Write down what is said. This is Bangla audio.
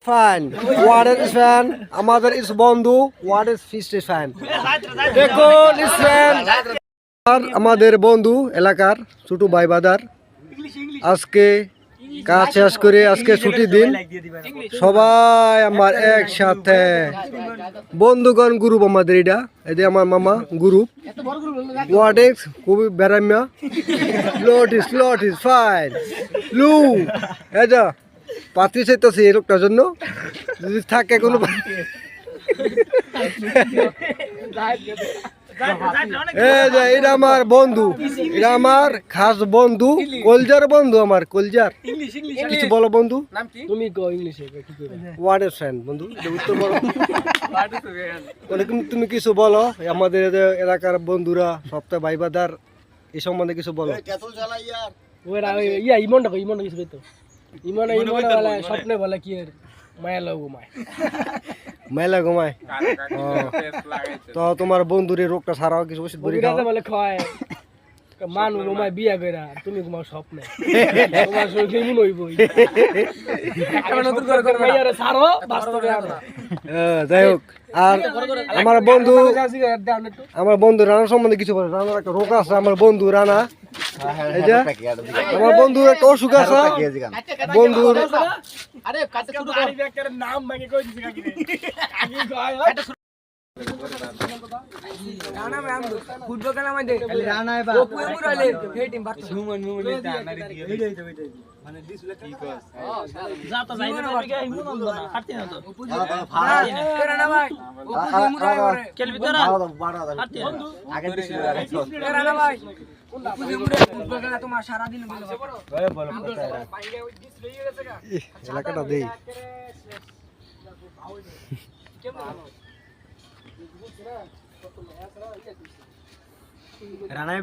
fan. What is fan? আমাদের is বন্ধু. What is fish fan? দেখুন is fan. আর আমাদের বন্ধু এলাকার ছোট ভাই বাদার আজকে কাজ শেষ করে আজকে ছুটির দিন সবাই আমার একসাথে বন্ধুগণ গ্রুপ আমাদের এটা এদের আমার মামা গ্রুপ ওয়াটেক্স খুবই বেড়ামিয়া স্লট ইস ফাইন লু এটা পাত্রী চাইতেছে এই লোকটার জন্য যদি থাকে কোনো এটা আমার বন্ধু এটা আমার খাস বন্ধু কলজার বন্ধু আমার কলজার কিছু বলো বন্ধু তুমি ইংলিশে ওয়ার্ড এর ফ্রেন্ড বন্ধু উত্তর বলো তুমি কিছু বলো আমাদের এলাকার বন্ধুরা সপ্তাহ ভাইবাদার এই সম্বন্ধে কিছু বলো ইমনটা কিছু ইমন স্বপ্নে বলে কি মেলা ঘুমায় তো তোমার বন্ধুর রোগটা ছাড়াও কিছু ওষুধ বলে খায় মানুষ ঘুমায় বিয়া করে তুমি ঘুমাও স্বপ্নে যাই হোক আর আমার বন্ধু রানার সম্বন্ধে কিছু বলে রানার একটা রোগ আছে আমার বন্ধু রানা এই যে আমার বন্ধুর একটা অসুখ আছে বন্ধুর ফুটবল খেলা মধ্যে রানা মানে ডিসপ্লে কি কস যা তো যাইবে না ইমন না কাটতে না তো রানা ভাই মুরা করে খেলবি তোরা কাটতে আগে ডিসপ্লে রাখছো রানা ভাই ফুটবল খেলা তোমার সারা দিন বলো বলো এলাকাটা দেই রানা